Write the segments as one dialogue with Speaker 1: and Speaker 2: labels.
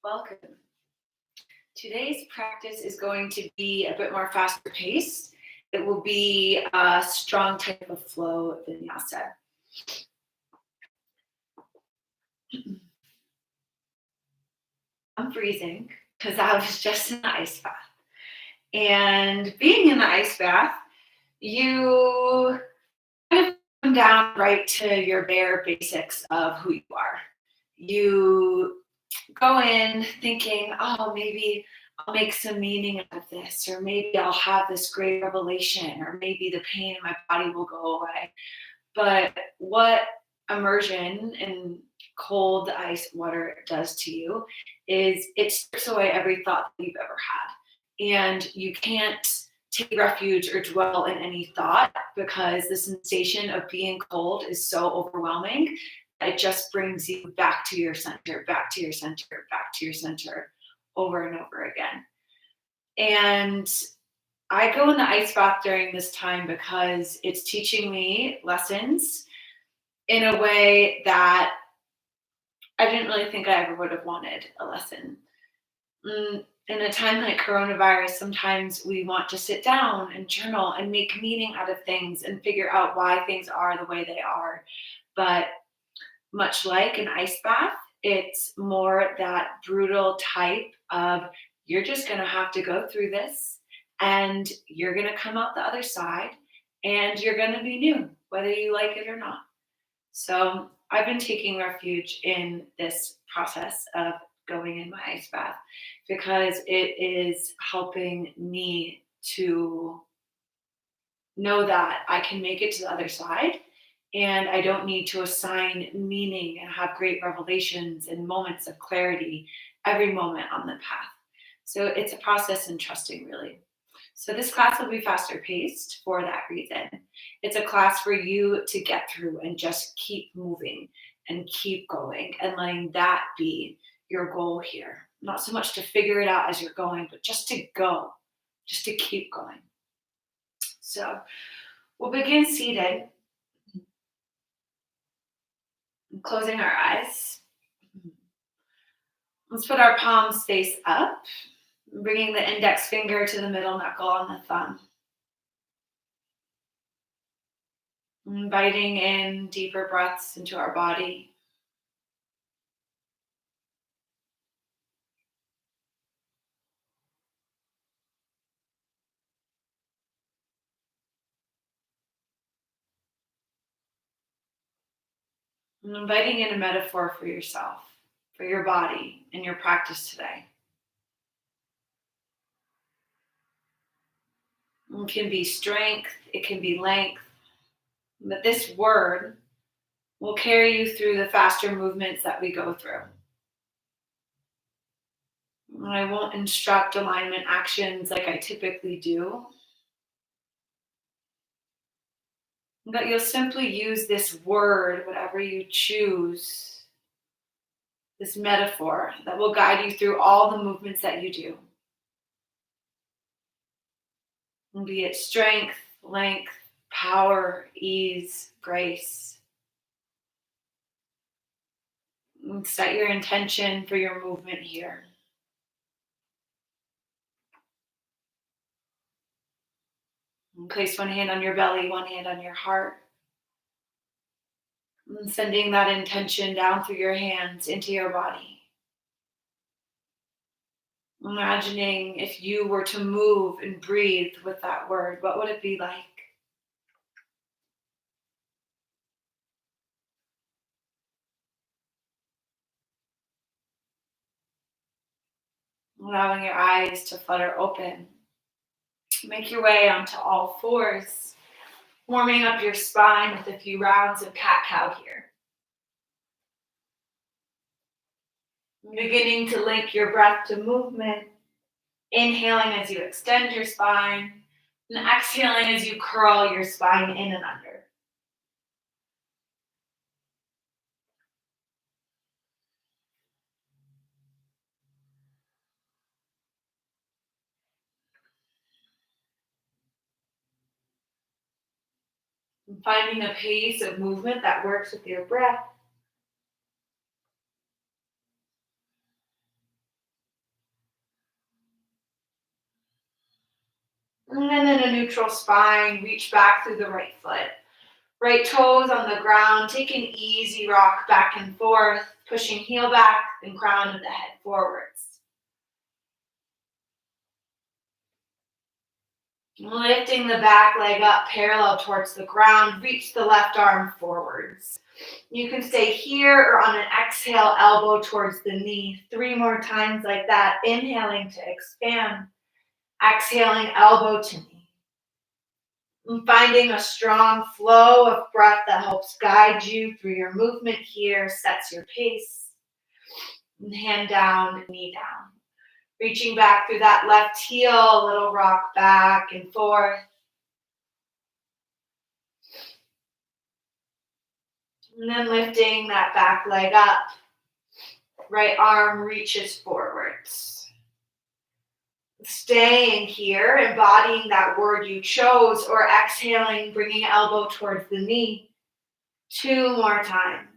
Speaker 1: Welcome. Today's practice is going to be a bit more faster paced. It will be a strong type of flow vinyasa. I'm freezing because I was just in the ice bath. And being in the ice bath, you kind of come down right to your bare basics of who you are. You go in thinking, oh, maybe I'll make some meaning out of this, or maybe I'll have this great revelation, or maybe the pain in my body will go away. But what immersion in cold ice water does to you is it strips away every thought that you've ever had. And you can't take refuge or dwell in any thought because the sensation of being cold is so overwhelming that it just brings you back to your center, back to your center, back to your center over and over again. And I go in the ice bath during this time because it's teaching me lessons in a way that I didn't really think I ever would have wanted a lesson. In a time like coronavirus, sometimes we want to sit down and journal and make meaning out of things and figure out why things are the way they are. But much like an ice bath, it's more that brutal type of you're just going to have to go through this and you're going to come out the other side and you're going to be new, whether you like it or not. So I've been taking refuge in this process of going in my ice bath because it is helping me to know that I can make it to the other side and I don't need to assign meaning and have great revelations and moments of clarity every moment on the path. So it's a process in trusting, really. So this class will be faster paced for that reason. It's a class for you to get through and just keep moving and keep going and letting that be your goal here. Not so much to figure it out as you're going, but just to go, just to keep going. So we'll begin seated, closing our eyes. Let's put our palms face up, bringing the index finger to the middle knuckle on the thumb. Inviting in deeper breaths into our body. And inviting in a metaphor for yourself, for your body, and your practice today. It can be strength, it can be length, but this word will carry you through the faster movements that we go through. I won't instruct alignment actions like I typically do, but you'll simply use this word, whatever you choose, this metaphor that will guide you through all the movements that you do. And be it strength, length, power, ease, grace. And set your intention for your movement here. And place one hand on your belly, one hand on your heart. And sending that intention down through your hands into your body. Imagining if you were to move and breathe with that word, what would it be like? Allowing your eyes to flutter open. Make your way onto all fours, warming up your spine with a few rounds of cat-cow here. Beginning to link your breath to movement, inhaling as you extend your spine, and exhaling as you curl your spine in and under. And finding a pace of movement that works with your breath. And then in a neutral spine, reach back through the right foot. Right toes on the ground, take an easy rock back and forth, pushing heel back and crown of the head forwards. Lifting the back leg up parallel towards the ground, reach the left arm forwards. You can stay here or on an exhale, elbow towards the knee. 3 more times like that. Inhaling to expand. Exhaling, elbow to knee. And finding a strong flow of breath that helps guide you through your movement here, sets your pace. And hand down, knee down. Reaching back through that left heel, a little rock back and forth. And then lifting that back leg up. Right arm reaches forwards. Staying here, embodying that word you chose, or exhaling, bringing elbow towards the knee. 2 more times.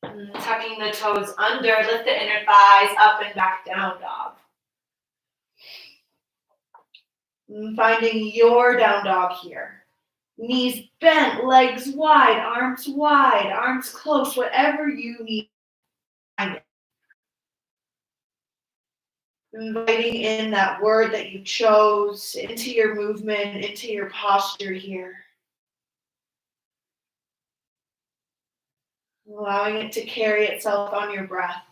Speaker 1: And tucking the toes under, lift the inner thighs up and back, down dog. And finding your down dog here. Knees bent, legs wide, arms close, whatever you need. Find it. Inviting in that word that you chose into your movement, into your posture here. Allowing it to carry itself on your breath.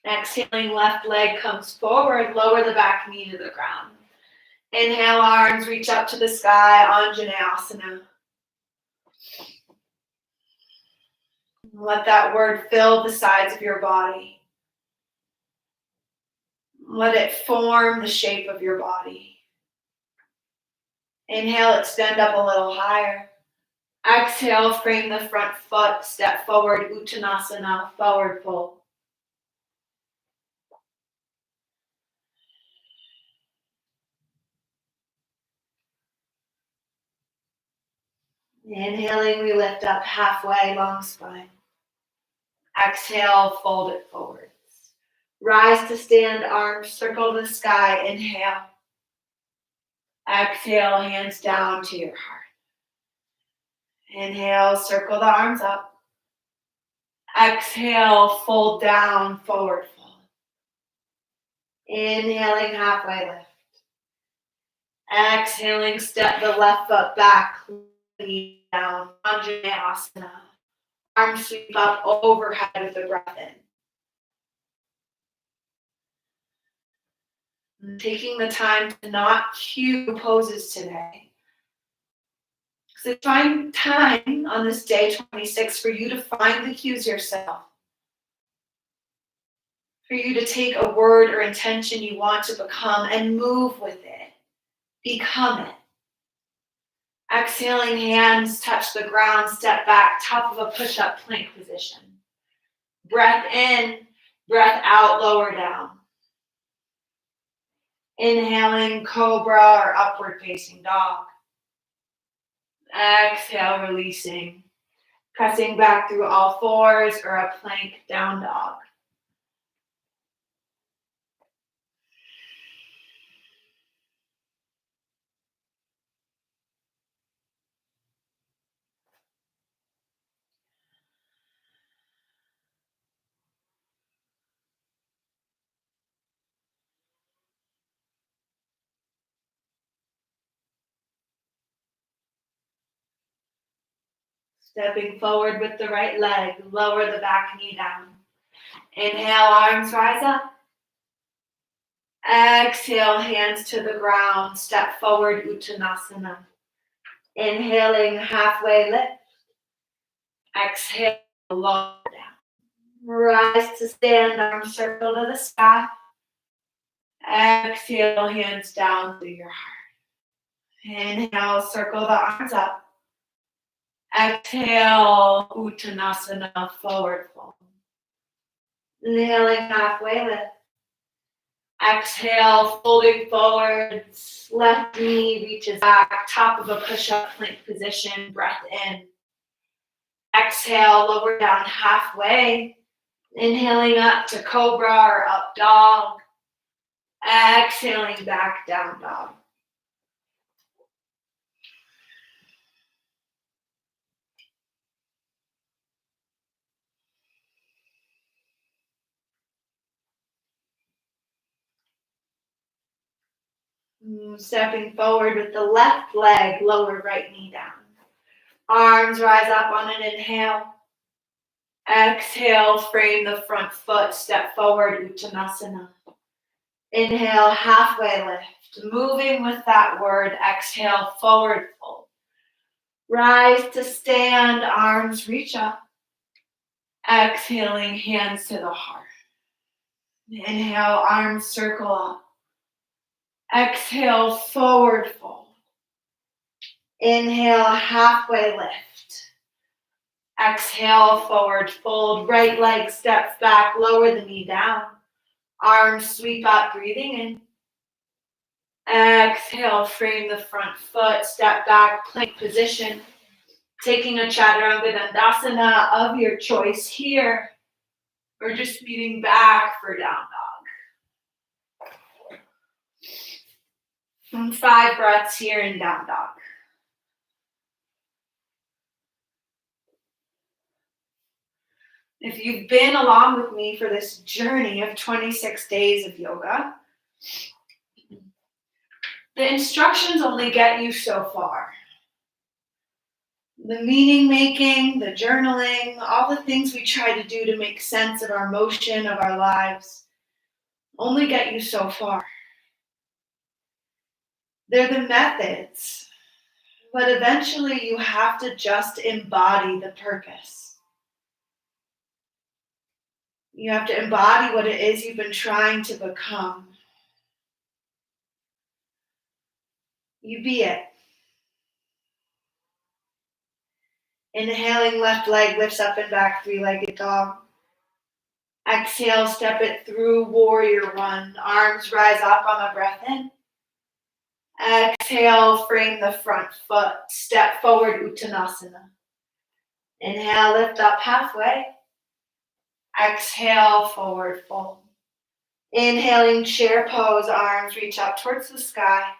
Speaker 1: Exhaling, left leg comes forward, lower the back knee to the ground. Inhale, arms reach up to the sky, Anjaneyasana. Let that word fill the sides of your body. Let it form the shape of your body. Inhale, extend up a little higher. Exhale, frame the front foot, step forward, Uttanasana, forward fold. Inhaling, we lift up halfway, long spine. Exhale, fold it forwards. Rise to stand, arms circle the sky. Inhale. Exhale, hands down to your heart. Inhale, circle the arms up. Exhale, fold down, forward fold. Inhaling, halfway lift. Exhaling, step the left foot back, knee down, Anjaneyasana. Arms sweep up overhead with the breath in. And taking the time to not cue poses today. So find time on this day 26 for you to find the cues yourself. For you to take a word or intention you want to become and move with it. Become it. Exhaling, hands touch the ground, step back, top of a push-up plank position. Breath in, breath out, lower down. Inhaling, cobra or upward facing dog. Exhale, releasing. Pressing back through all fours or a plank down dog. Stepping forward with the right leg, lower the back knee down. Inhale, arms rise up. Exhale, hands to the ground, step forward, Uttanasana. Inhaling, halfway lift. Exhale, lower down. Rise to stand, arms circle to the sky. Exhale, hands down through your heart. Inhale, circle the arms up. Exhale, Uttanasana, forward fold. Inhaling, halfway lift. Exhale, folding forwards, left knee reaches back, top of a push-up plank position, breath in. Exhale, lower down halfway, inhaling up to cobra or up dog, exhaling back down dog. Stepping forward with the left leg, lower right knee down. Arms rise up on an inhale. Exhale, frame the front foot, step forward, Uttanasana. Inhale, halfway lift. Moving with that word, exhale, forward fold. Rise to stand, arms reach up. Exhaling, hands to the heart. Inhale, arms circle up. Exhale, forward fold. Inhale, halfway lift. Exhale, forward fold. Right leg steps back, lower the knee down. Arms sweep up, breathing in. Exhale, frame the front foot, step back, plank position. Taking a Chaturanga Dandasana of your choice here. Or just meeting back for down dog. And 5 breaths here in down dog. If you've been along with me for this journey of 26 days of yoga, the instructions only get you so far. The meaning making, the journaling, all the things we try to do to make sense of our motion, of our lives, only get you so far. They're the methods, but eventually you have to just embody the purpose. You have to embody what it is you've been trying to become. You be it. Inhaling, left leg lifts up and back, 3-legged dog. Exhale, step it through, warrior one. Arms rise up on a breath in. Exhale, frame the front foot. Step forward, Uttanasana. Inhale, lift up halfway. Exhale, forward fold. Inhaling, chair pose, arms reach up towards the sky.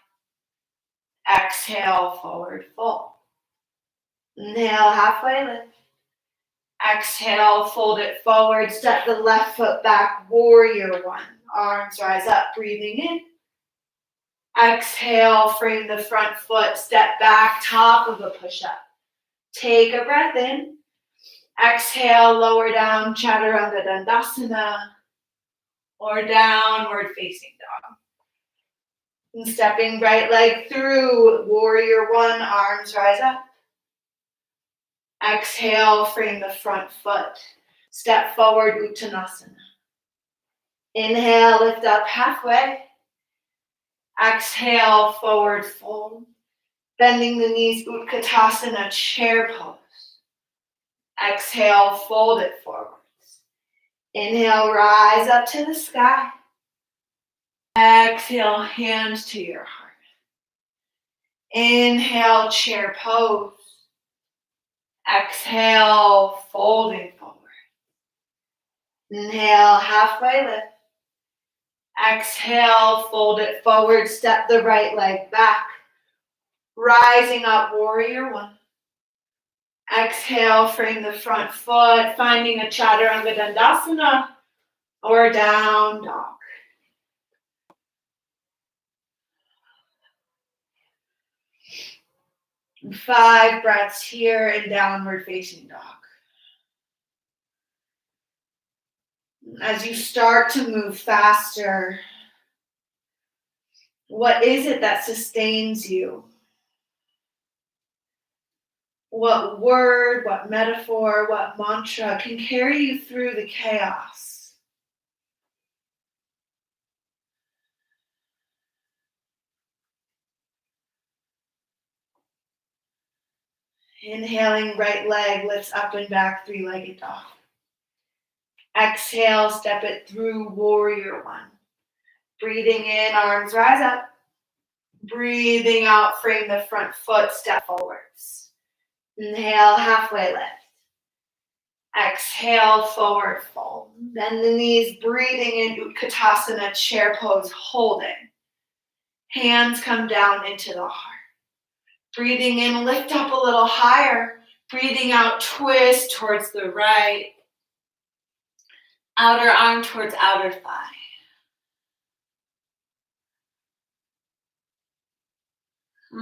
Speaker 1: Exhale, forward fold. Inhale, halfway lift. Exhale, fold it forward. Step the left foot back, warrior one. Arms rise up, breathing in. Exhale, frame the front foot, step back, top of a push-up. Take a breath in. Exhale, lower down, Chaturanga Dandasana, or downward facing dog. And stepping right leg through, warrior one, arms rise up. Exhale, frame the front foot. Step forward, Uttanasana. Inhale, lift up halfway. Exhale, forward fold. Bending the knees, Utkatasana, chair pose. Exhale, fold it forwards. Inhale, rise up to the sky. Exhale, hands to your heart. Inhale, chair pose. Exhale, folding forward. Inhale, halfway lift. Exhale, fold it forward, step the right leg back. Rising up, warrior one. Exhale, frame the front foot, finding a Chaturanga Dandasana or down dog. And 5 breaths here in downward facing dog. As you start to move faster, what is it that sustains you? What word, what metaphor, what mantra can carry you through the chaos? Inhaling, right leg lifts up and back, 3-legged dog. Exhale, step it through, warrior one. Breathing in, arms rise up. Breathing out, frame the front foot, step forwards. Inhale, halfway lift. Exhale, forward fold. Bend the knees, breathing in Utkatasana, chair pose, holding. Hands come down into the heart. Breathing in, lift up a little higher. Breathing out, twist towards the right. Outer arm towards outer thigh.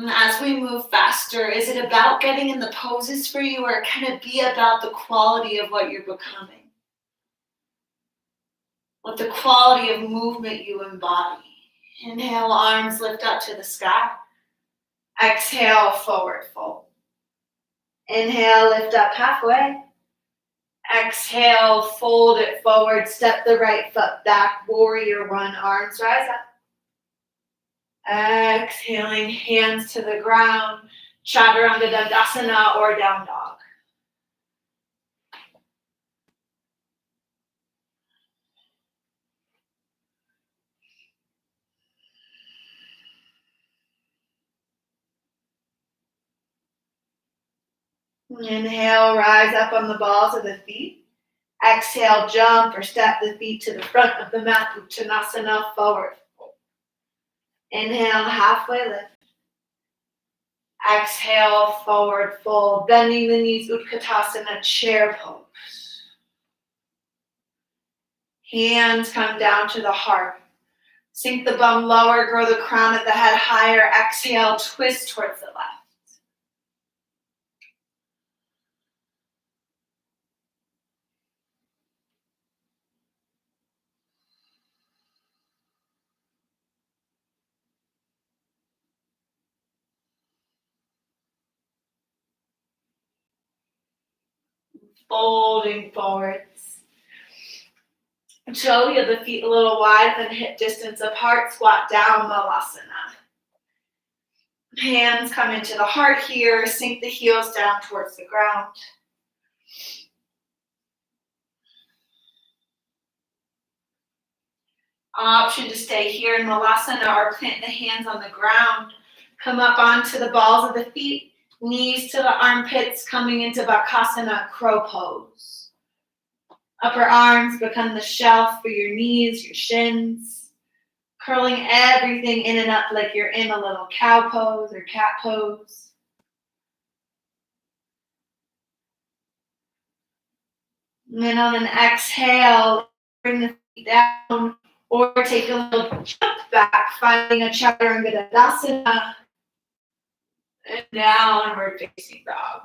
Speaker 1: As we move faster, is it about getting in the poses for you, or can it be about the quality of what you're becoming? What the quality of movement you embody. Inhale, arms lift up to the sky. Exhale, forward fold. Inhale, lift up halfway. Exhale, fold it forward, step the right foot back, warrior one, arms rise up. Exhaling, hands to the ground, Chaturanga Dandasana or down dog. Inhale, rise up on the balls of the feet. Exhale, jump or step the feet to the front of the mat, Uttanasana, forward fold. Inhale, halfway lift. Exhale, forward fold, bending the knees, Utkatasana, chair pose. Hands come down to the heart. Sink the bum lower, grow the crown of the head higher. Exhale, twist towards the left. Folding forwards. Toe the feet a little wide, then hip distance apart. Squat down, Malasana. Hands come into the heart here. Sink the heels down towards the ground. Option to stay here in Malasana or plant the hands on the ground. Come up onto the balls of the feet. Knees to the armpits, coming into Bakasana, crow pose. Upper arms become the shelf for your knees, your shins. Curling everything in and up like you're in a little cow pose or cat pose. And then on an exhale, bring the feet down or take a little jump back, finding a Chaturanga Dandasana. And downward facing dog.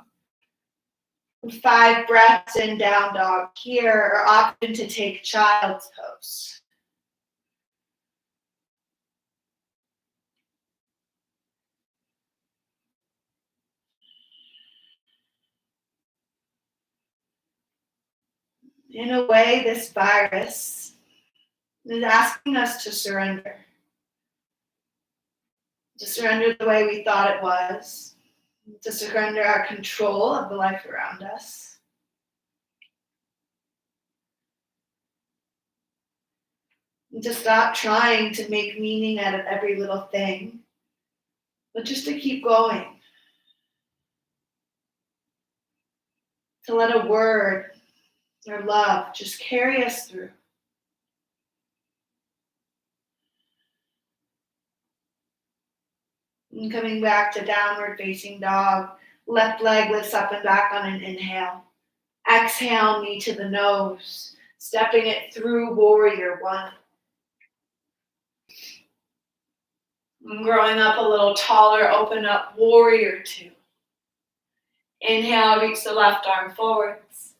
Speaker 1: 5 breaths in down dog here, or option to take child's pose. In a way, this virus is asking us to surrender. To surrender the way we thought it was. To surrender our control of the life around us. And to stop trying to make meaning out of every little thing, but just to keep going. To let a word or love just carry us through. And coming back to downward facing dog, left leg lifts up and back on an inhale. Exhale, knee to the nose, stepping it through warrior one. And growing up a little taller, open up warrior two. Inhale, reach the left arm forwards.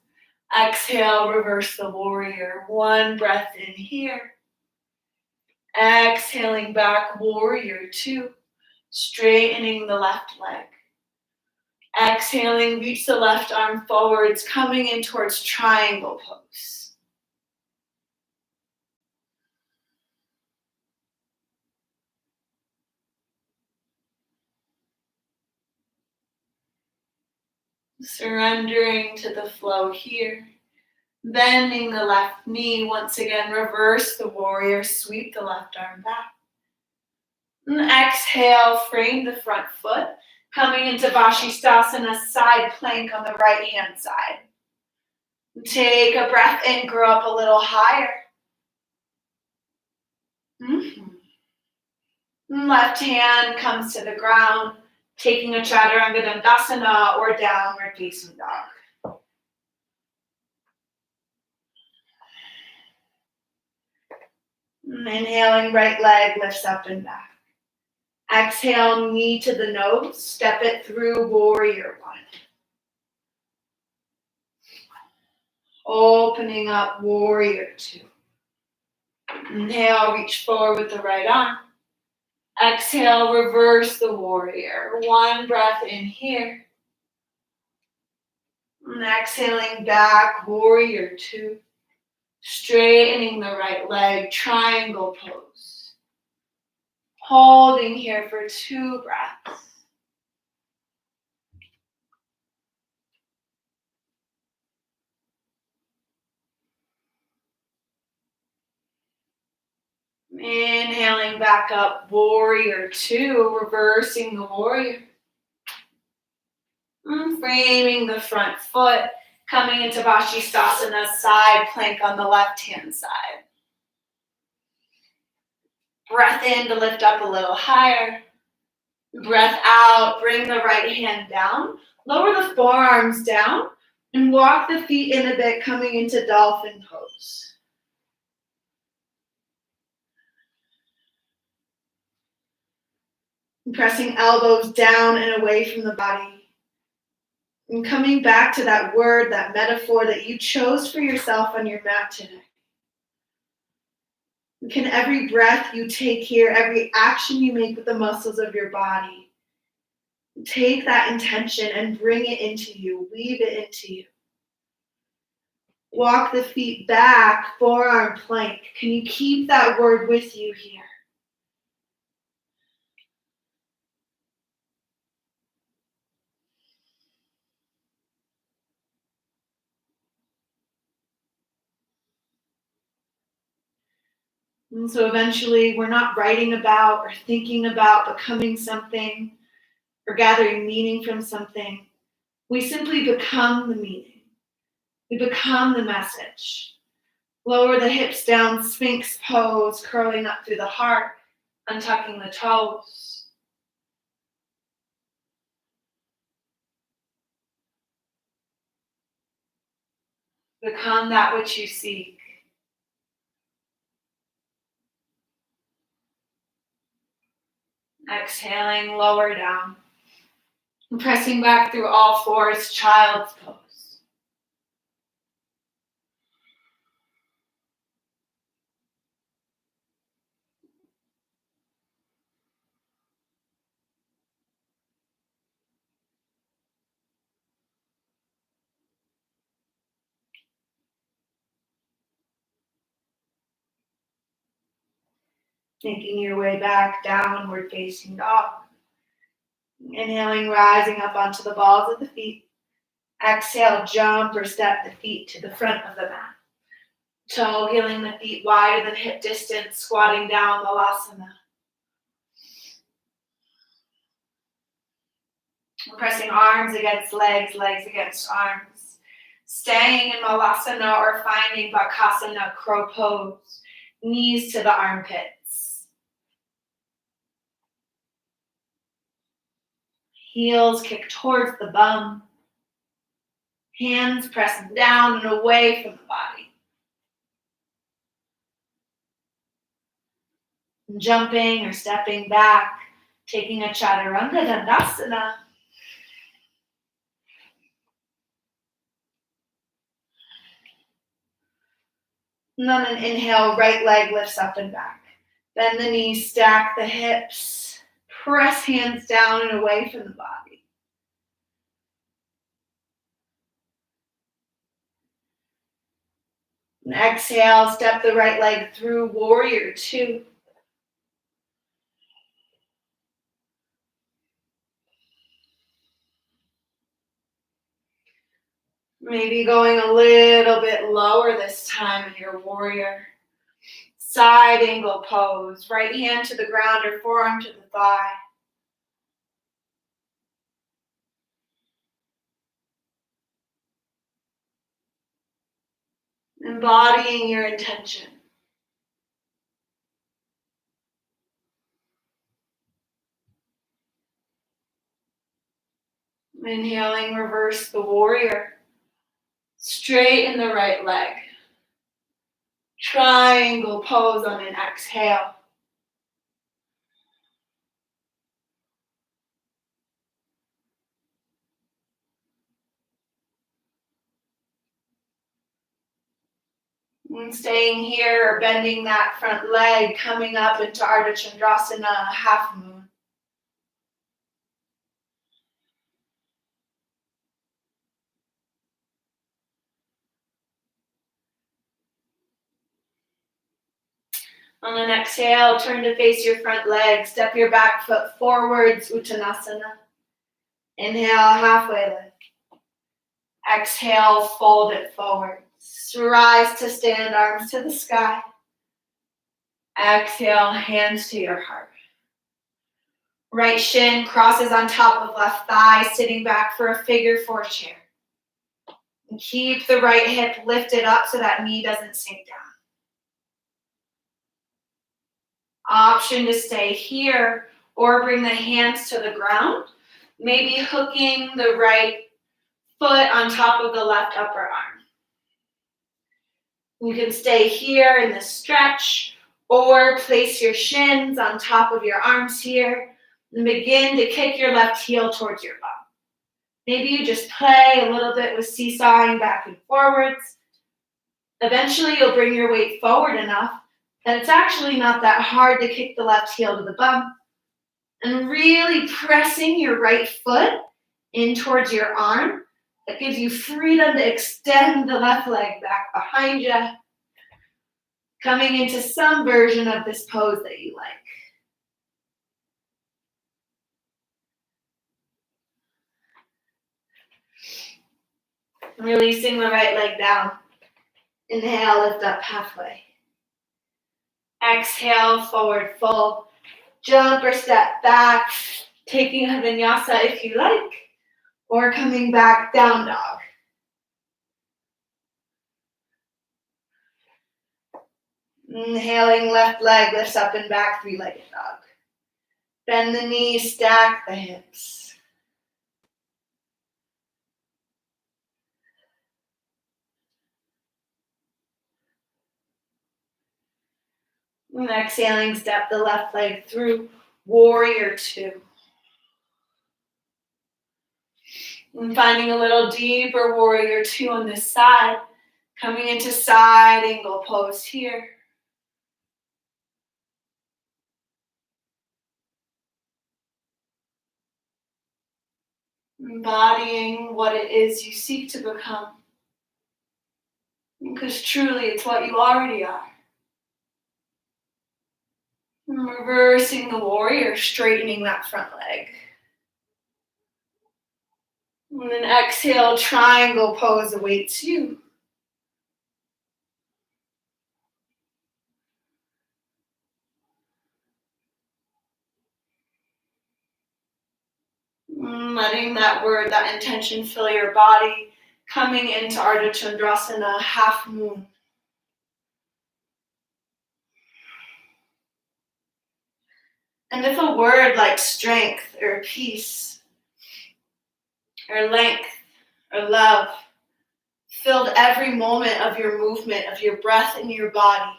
Speaker 1: Exhale, reverse the warrior. 1 breath in here. Exhaling back, warrior two. Straightening the left leg. Exhaling, reach the left arm forwards, coming in towards triangle pose. Surrendering to the flow here. Bending the left knee. Once again, reverse the warrior. Sweep the left arm back. And exhale, frame the front foot. Coming into Vashisthasana, side plank on the right hand side. Take a breath in, grow up a little higher. Left hand comes to the ground, taking a Chaturanga Dandasana or downward facing dog. Inhaling, right leg lifts up and back. Exhale, knee to the nose, step it through, warrior one. Opening up, warrior two. Inhale, reach forward with the right arm. Exhale, reverse the warrior. One breath in here. And exhaling back, warrior two. Straightening the right leg, triangle pose. Holding here for 2 breaths. Inhaling back up, warrior two, reversing the warrior. And framing the front foot, coming into Vashisthasana, side plank on the left-hand side. Breath in to lift up a little higher. Breath out, bring the right hand down. Lower the forearms down and walk the feet in a bit, coming into dolphin pose. Pressing elbows down and away from the body. And coming back to that word, that metaphor that you chose for yourself on your mat today. Can every breath you take here, every action you make with the muscles of your body, take that intention and bring it into you, weave it into you. Walk the feet back, forearm plank. Can you keep that word with you here? And so eventually we're not writing about or thinking about becoming something or gathering meaning from something. We simply become the meaning. We become the message. Lower the hips down, Sphinx pose, curling up through the heart, untucking the toes. Become that which you seek. Exhaling, lower down. And pressing back through all fours, child's pose. Making your way back, downward facing dog. Inhaling, rising up onto the balls of the feet. Exhale, jump or step the feet to the front of the mat. Toe heeling the feet wider than hip distance, squatting down, Malasana. Pressing arms against legs, legs against arms. Staying in Malasana or finding Bakasana, crow pose. Knees to the armpits. Heels kick towards the bum. Hands press down and away from the body. Jumping or stepping back, taking a Chaturanga Dandasana. And on an inhale, right leg lifts up and back. Bend the knees, stack the hips. Press hands down and away from the body. And exhale, step the right leg through, warrior two. Maybe going a little bit lower this time in your warrior. Side angle pose. Right hand to the ground or forearm to the thigh. Embodying your intention. Inhaling, reverse the warrior. Straighten the right leg. Triangle pose on an exhale. And staying here or bending that front leg, coming up into Ardha Chandrasana, half moon. On an exhale, turn to face your front leg. Step your back foot forwards, Uttanasana. Inhale, halfway lift. Exhale, fold it forwards. Rise to stand, arms to the sky. Exhale, hands to your heart. Right shin crosses on top of left thigh, sitting back for a figure four chair. And keep the right hip lifted up so that knee doesn't sink down. Option to stay here or bring the hands to the ground, maybe hooking the right foot on top of the left upper arm. You can stay here in the stretch or place your shins on top of your arms here and begin to kick your left heel towards your bum. Maybe you just play a little bit with seesawing back and forwards. Eventually you'll bring your weight forward enough that it's actually not that hard to kick the left heel to the bum. And really pressing your right foot in towards your arm. That gives you freedom to extend the left leg back behind you. Coming into some version of this pose that you like. Releasing the right leg down. Inhale, lift up halfway. Exhale, forward fold. Jump or step back, taking a vinyasa if you like, or coming back, down dog. Inhaling, left leg lifts up and back, three-legged dog. Bend the knees, stack the hips. And exhaling, step the left leg through, warrior two. And finding a little deeper warrior two on this side, coming into side angle pose here. Embodying what it is you seek to become. Because truly it's what you already are. And reversing the warrior, straightening that front leg. And then exhale, triangle pose awaits you. Letting that word, that intention fill your body, coming into Ardha Chandrasana, half moon. And if a word like strength or peace or length or love filled every moment of your movement, of your breath in your body,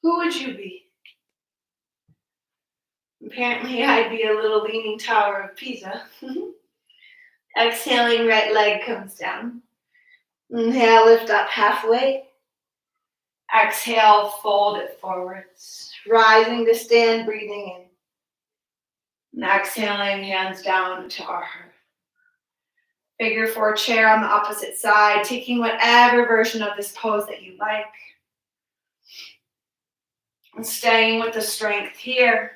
Speaker 1: who would you be? Apparently, I'd be a little leaning tower of Pisa. Exhaling, right leg comes down. Inhale, lift up halfway. Exhale, fold it forwards. Rising to stand, breathing in. And exhaling, hands down to our heart. Figure four chair on the opposite side, taking whatever version of this pose that you like. And staying with the strength here,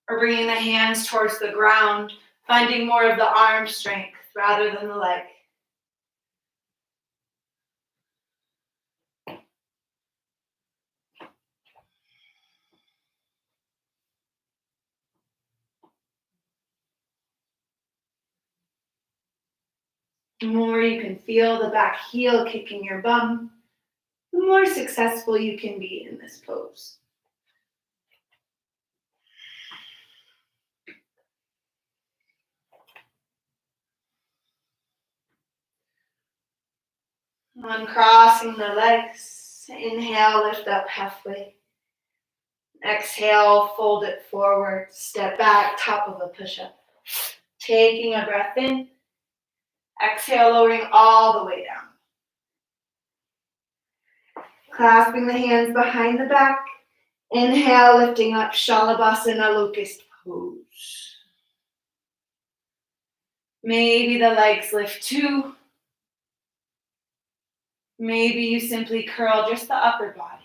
Speaker 1: or bringing the hands towards the ground, finding more of the arm strength rather than the leg. The more you can feel the back heel kicking your bum, the more successful you can be in this pose. Uncrossing the legs, inhale, lift up halfway. Exhale, fold it forward, step back, top of a push-up. Taking a breath in, exhale, lowering all the way down. Clasping the hands behind the back, inhale, lifting up, Shalabhasana, locust pose. Maybe the legs lift too. Maybe you simply curl just the upper body.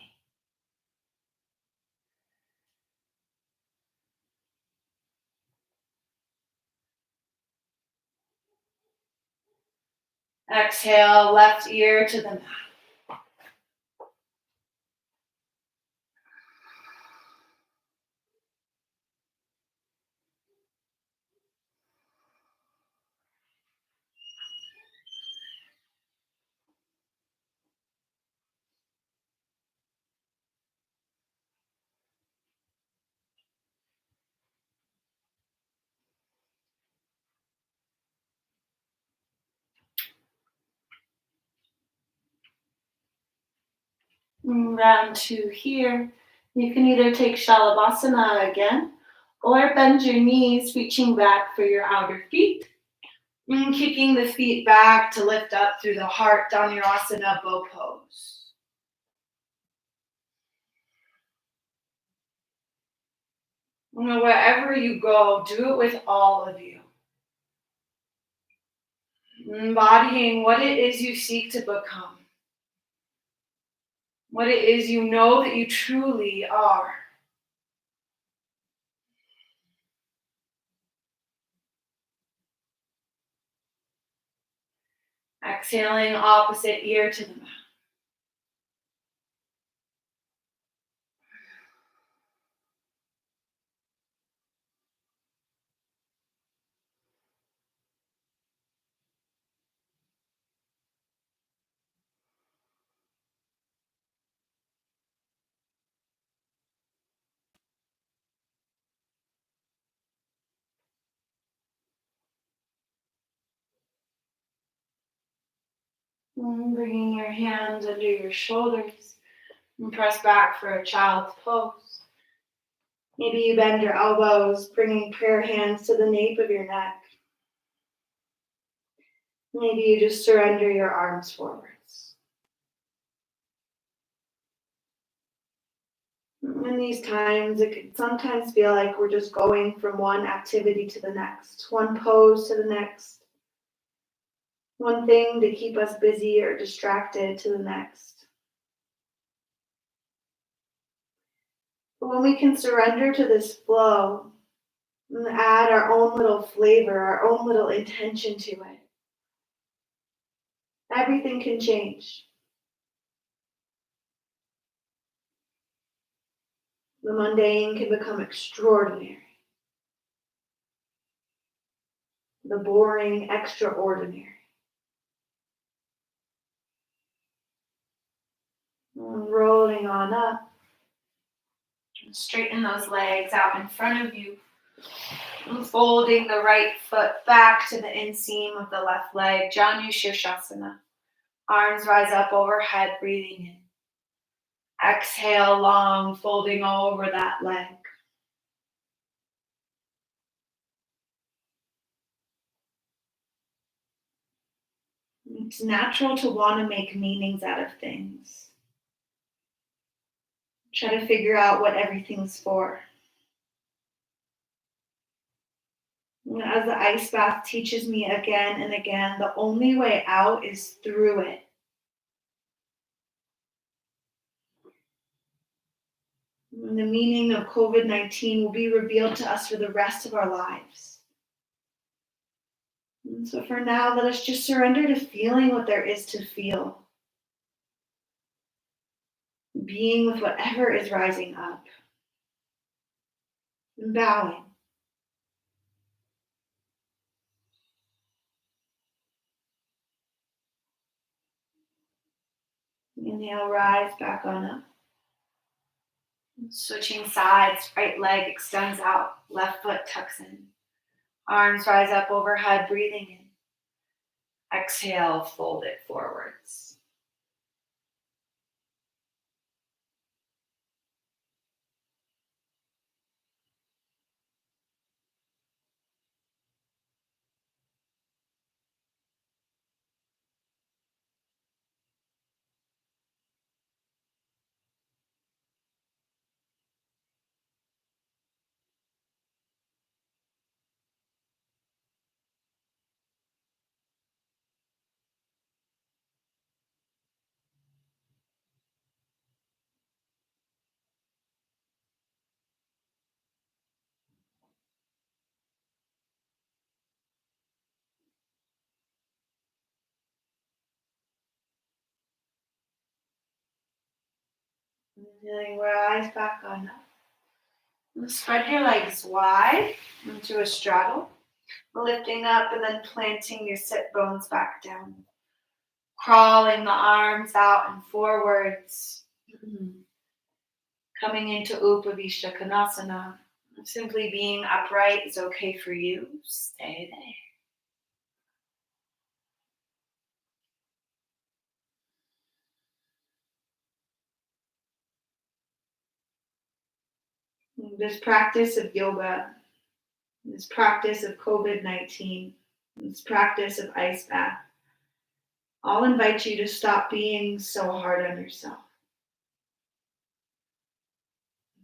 Speaker 1: Exhale, left ear to the mat. Round two here. You can either take Shalabhasana again or bend your knees, reaching back for your outer feet. And kicking the feet back to lift up through the heart, Dhanurasana, bow pose. Wherever you go, do it with all of you. Embodying what it is you seek to become. What it is you know that you truly are. Exhaling, opposite ear to the mat. Bringing your hands under your shoulders and press back for a child's pose. Maybe you bend your elbows, bringing prayer hands to the nape of your neck. Maybe you just surrender your arms forwards. In these times, it can sometimes feel like we're just going from one activity to the next, one pose to the next, one thing to keep us busy or distracted to the next. But when we can surrender to this flow and add our own little flavor, our own little intention to it, everything can change. The mundane can become extraordinary. The boring, extraordinary. And rolling on up. Straighten those legs out in front of you. And folding the right foot back to the inseam of the left leg. Janu Shirshasana. Arms rise up overhead, breathing in. Exhale long, folding over that leg. It's natural to want to make meanings out of things. Try to figure out what everything's for. As the ice bath teaches me again and again, the only way out is through it. And the meaning of COVID-19 will be revealed to us for the rest of our lives. And so for now, let us just surrender to feeling what there is to feel. Being with whatever is rising up. And bowing. Inhale, rise back on up. Switching sides, right leg extends out, left foot tucks in. Arms rise up overhead, breathing in. Exhale, fold it forwards. Inhaling, rise back on up. Spread your legs wide into a straddle, lifting up and then planting your sit bones back down. Crawling the arms out and forwards. Coming into Upavishta Konasana. Simply being upright is okay for you. Stay there. This practice of yoga, this practice of COVID-19, this practice of ice bath, all invite you to stop being so hard on yourself.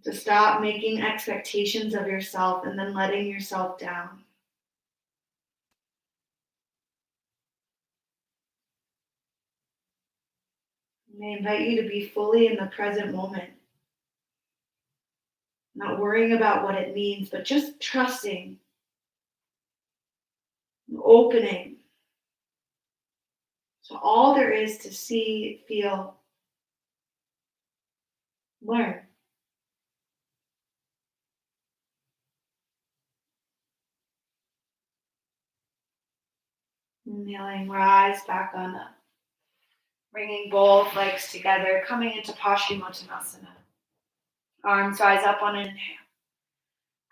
Speaker 1: To stop making expectations of yourself and then letting yourself down. I invite you to be fully in the present moment. Not worrying about what it means, but just trusting, opening. So all there is to see, feel, learn. Inhaling, rise back on up. Bringing both legs together, coming into Paschimottanasana. Arms rise up on an inhale.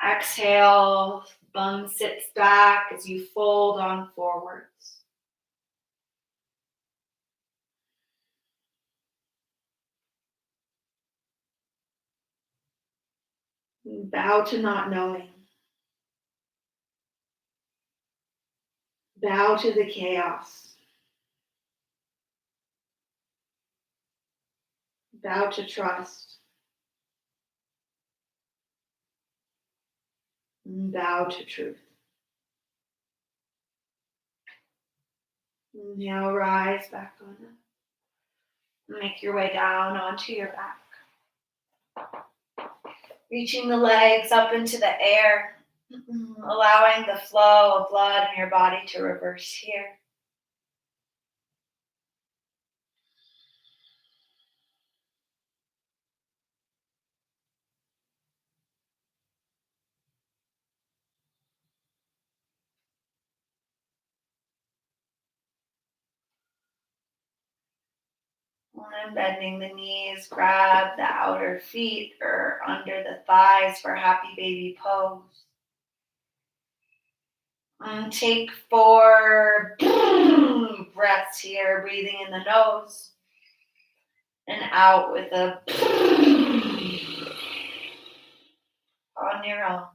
Speaker 1: Exhale, bum sits back as you fold on forwards. Bow to not knowing. Bow to the chaos. Bow to trust. Bow to truth. Now rise back on up. Make your way down onto your back. Reaching the legs up into the air, allowing the flow of blood in your body to reverse here. And bending the knees, grab the outer feet or under the thighs for happy baby pose. And take 4 breaths here, breathing in the nose and out with a on your own.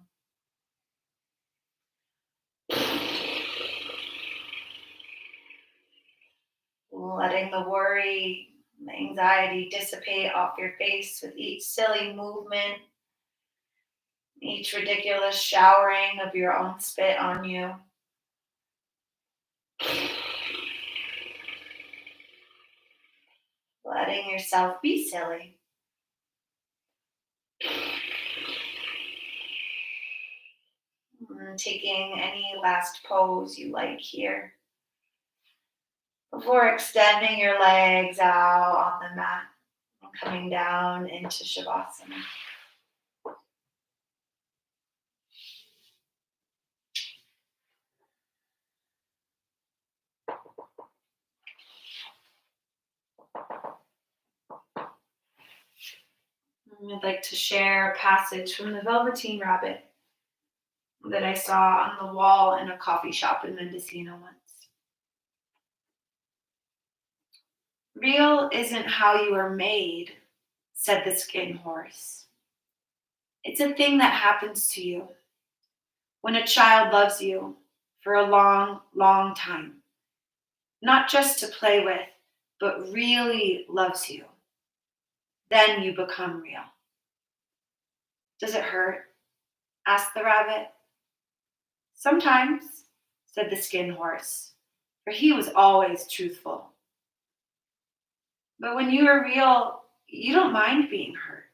Speaker 1: Letting the worry, the anxiety dissipate off your face with each silly movement, each ridiculous showering of your own spit on you. Letting yourself be silly. And taking any last pose you like here before extending your legs out on the mat and coming down into Shavasana. I'd like to share a passage from the Velveteen Rabbit that I saw on the wall in a coffee shop in Mendocino once. Real isn't how you are made, said the skin horse. It's a thing that happens to you when a child loves you for a long, long time. Not just to play with, but really loves you. Then you become real. Does it hurt? Asked the rabbit. Sometimes, said the skin horse, for he was always truthful. But when you are real, you don't mind being hurt.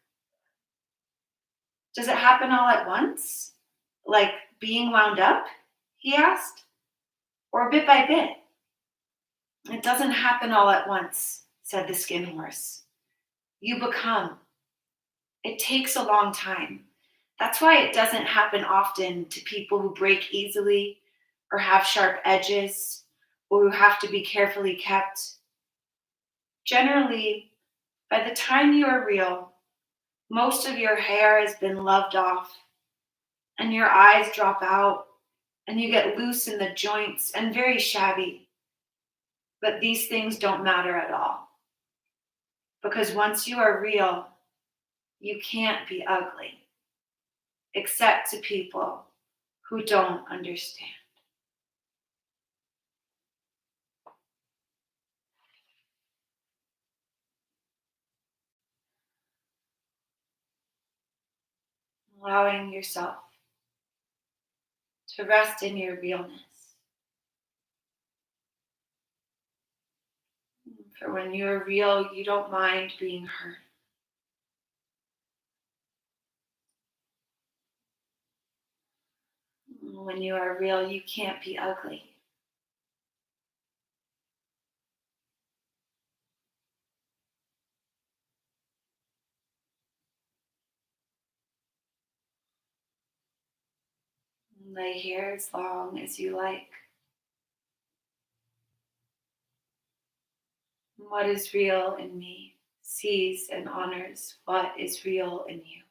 Speaker 1: Does it happen all at once? Like being wound up? He asked. Or bit by bit? It doesn't happen all at once, said the skin horse. You become. It takes a long time. That's why it doesn't happen often to people who break easily or have sharp edges or who have to be carefully kept. Generally, by the time you are real, most of your hair has been loved off and your eyes drop out and you get loose in the joints and very shabby. But these things don't matter at all. Because once you are real, you can't be ugly, except to people who don't understand. Allowing yourself to rest in your realness. For when you are real, you don't mind being hurt. When you are real, you can't be ugly. Lay here as long as you like. What is real in me sees and honors what is real in you.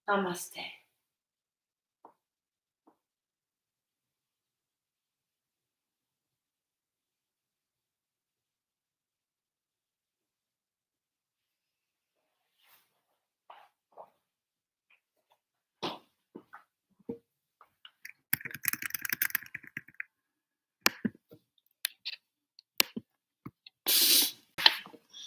Speaker 1: Namaste.